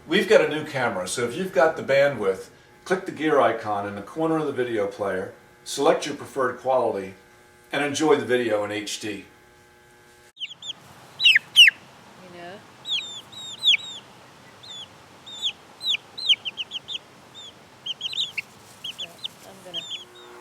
We've got a new camera, so if you've got the bandwidth, click the gear icon in the corner of the video player, select your preferred quality, and enjoy the video in HD.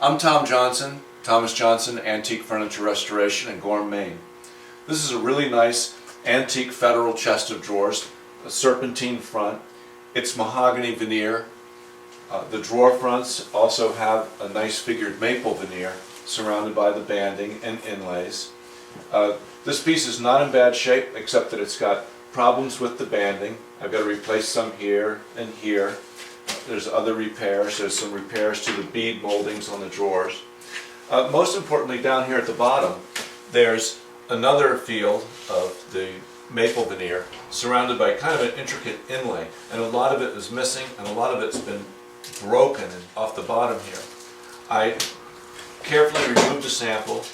I'm Tom Johnson, Thomas Johnson Antique Furniture Restoration in Gorham, Maine. This is a really nice antique federal chest of drawers, a serpentine front. It's mahogany veneer. The drawer fronts also have a nice figured maple veneer surrounded by the banding and inlays. This piece is not in bad shape except that it's got problems with the banding. I've got to replace some here and here. There's other repairs. There's some repairs to the bead moldings on the drawers. Most importantly, down here at the bottom, there's another field of the maple veneer surrounded by kind of an intricate inlay, and a lot of it is missing and a lot of it's been broken off the bottom here. I carefully removed a sample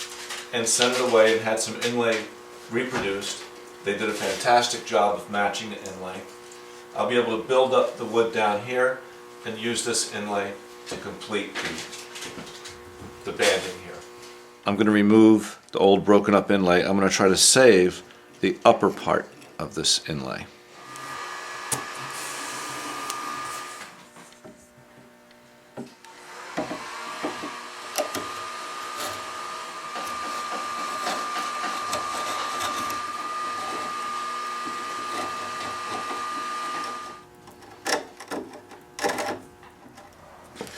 and sent it away and had some inlay reproduced. They did a fantastic job of matching the inlay. I'll be able to build up the wood down here and use this inlay to complete the banding here. I'm going to remove the old broken up inlay. I'm going to try to save the upper part of this inlay.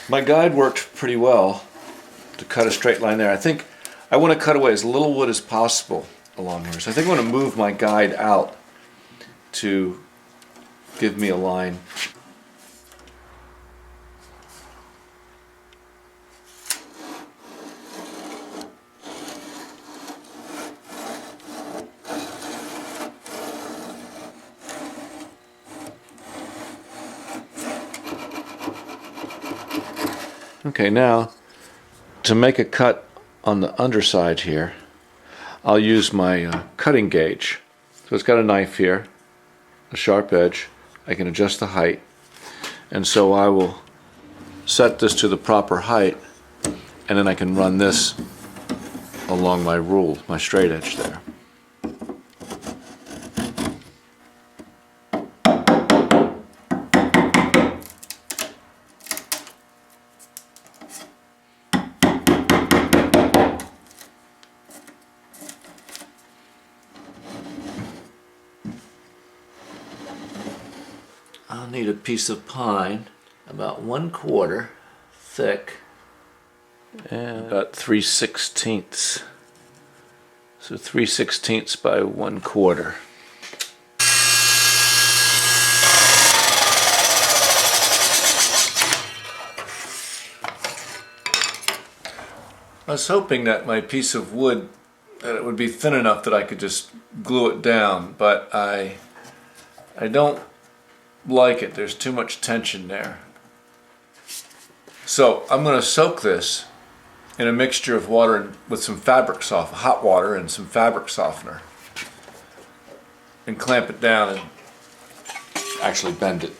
My guide worked pretty well to cut a straight line there. I think I want to cut away as little wood as possible along here. So I think I'm going to move my guide out to give me a line. Okay, now to make a cut on the underside here, I'll use my cutting gauge. So it's got a knife here, a sharp edge. I can adjust the height, and so I will set this to the proper height, and then I can run this along my rule, my straight edge there. I'll need a piece of pine about 1/4 thick and about 3/16. So 3/16 by 1/4. I was hoping that my piece of wood, that it would be thin enough that I could just glue it down, but I don't like it. There's too much tension there. So I'm going to soak this in a mixture of water and with some fabric softener, hot water and some fabric softener, and clamp it down and actually bend it.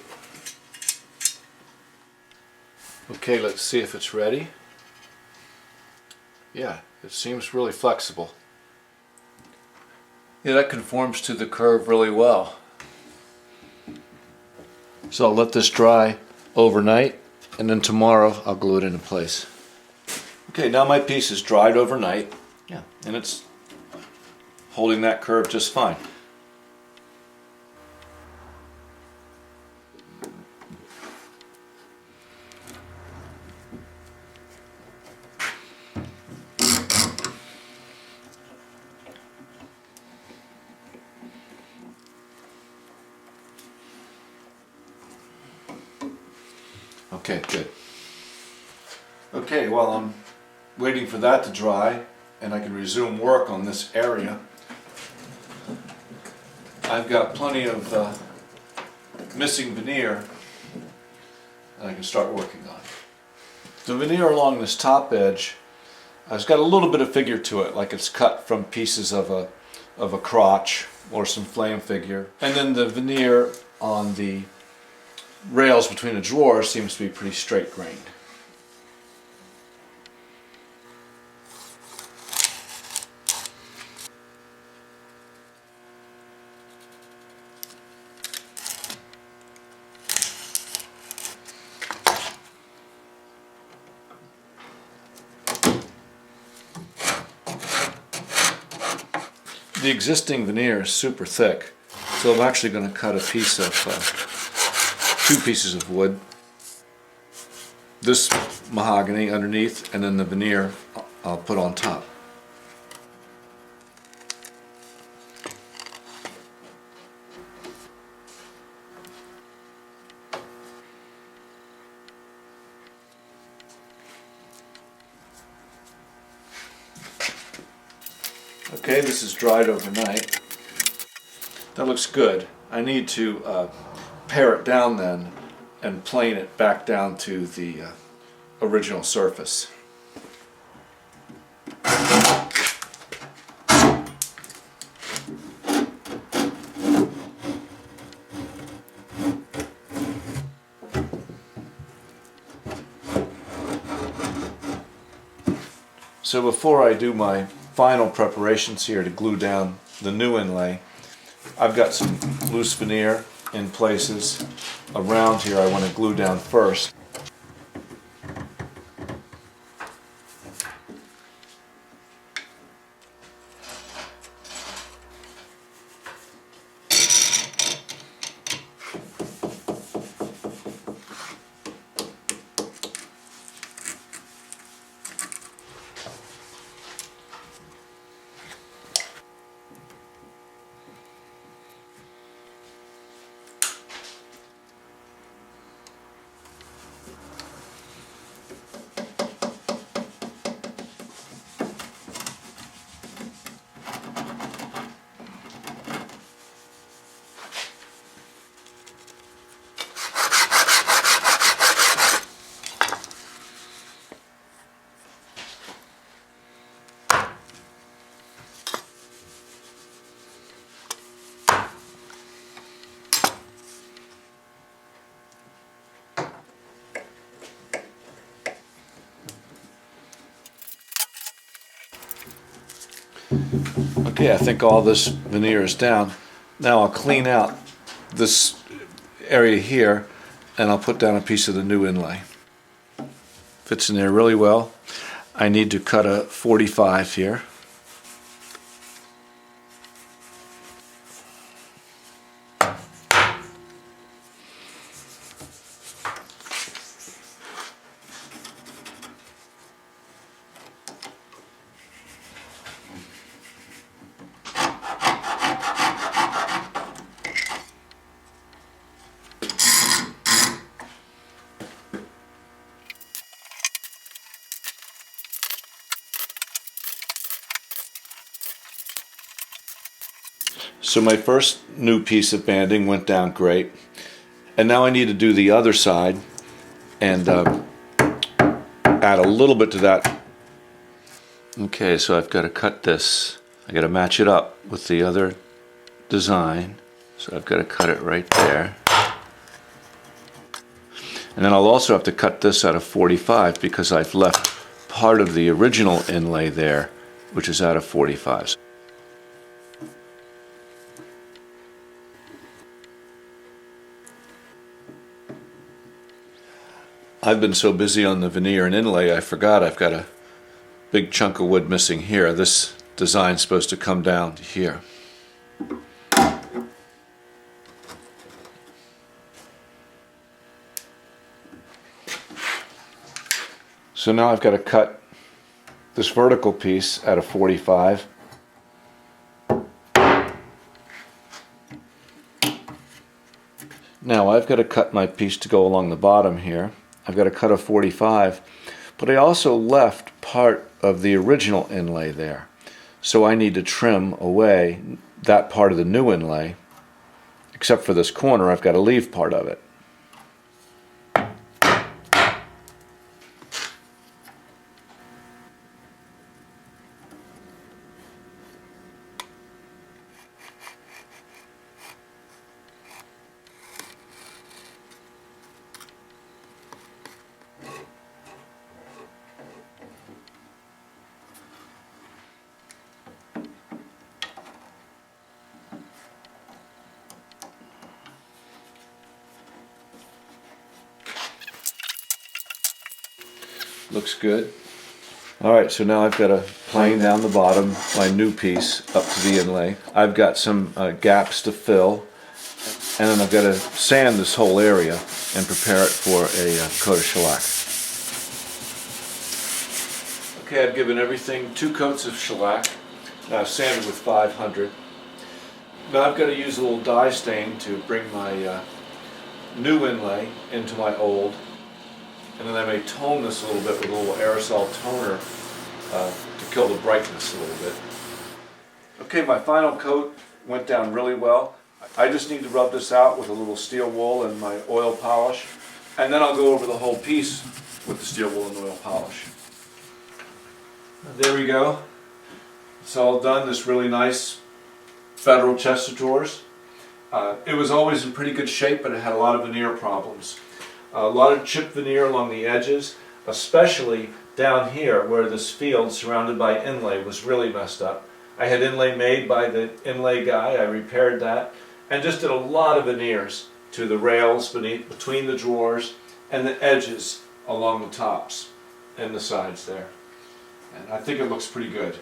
Okay, let's see if it's ready. Yeah, it seems really flexible. Yeah, that conforms to the curve really well. So I'll let this dry overnight, and then tomorrow I'll glue it into place. Okay, now my piece is dried overnight. Yeah, and it's holding that curve just fine. Okay, good. Okay, while I'm waiting for that to dry and I can resume work on this area, I've got plenty of missing veneer that I can start working on. The veneer along this top edge has got a little bit of figure to it, like it's cut from pieces of a crotch or some flame figure. And then the veneer on the rails between the drawers seems to be pretty straight grained. The existing veneer is super thick, so I'm actually going to cut a piece of, two pieces of wood. This mahogany underneath, and then the veneer I'll put on top. Okay, this is dried overnight. That looks good. I need to pare it down then and plane it back down to the original surface. So before I do my final preparations here to glue down the new inlay, I've got some loose veneer in places around here I want to glue down first. Okay, I think all this veneer is down. Now I'll clean out this area here and I'll put down a piece of the new inlay. Fits in there really well. I need to cut a 45 here. So my first new piece of banding went down great, and now I need to do the other side and add a little bit to that. Okay, so I've got to cut this. I got to match it up with the other design, so I've got to cut it right there. And then I'll also have to cut this out of 45 because I've left part of the original inlay there, which is out of 45. I've been so busy on the veneer and inlay I forgot I've got a big chunk of wood missing here. This design's supposed to come down to here. So now I've got to cut this vertical piece out of 45. Now I've got to cut my piece to go along the bottom here. I've got to cut a 45, but I also left part of the original inlay there. So I need to trim away that part of the new inlay, except for this corner. I've got to leave part of it. Looks good. Alright, so now I've got to plane down the bottom my new piece up to the inlay. I've got some gaps to fill, and then I've got to sand this whole area and prepare it for a coat of shellac. Okay, I've given everything 2 coats of shellac. I've sanded with 500. Now I've got to use a little dye stain to bring my new inlay into my old. And then I may tone this a little bit with a little aerosol toner to kill the brightness a little bit. Okay, my final coat went down really well. I just need to rub this out with a little steel wool and my oil polish, and then I'll go over the whole piece with the steel wool and oil polish. There we go. It's all done, this really nice Federal chest of drawers. It was always in pretty good shape, but it had a lot of veneer problems. A lot of chipped veneer along the edges, especially down here where this field surrounded by inlay was really messed up. I had inlay made by the inlay guy, I repaired that, and just did a lot of veneers to the rails between the drawers and the edges along the tops and the sides there. And I think it looks pretty good.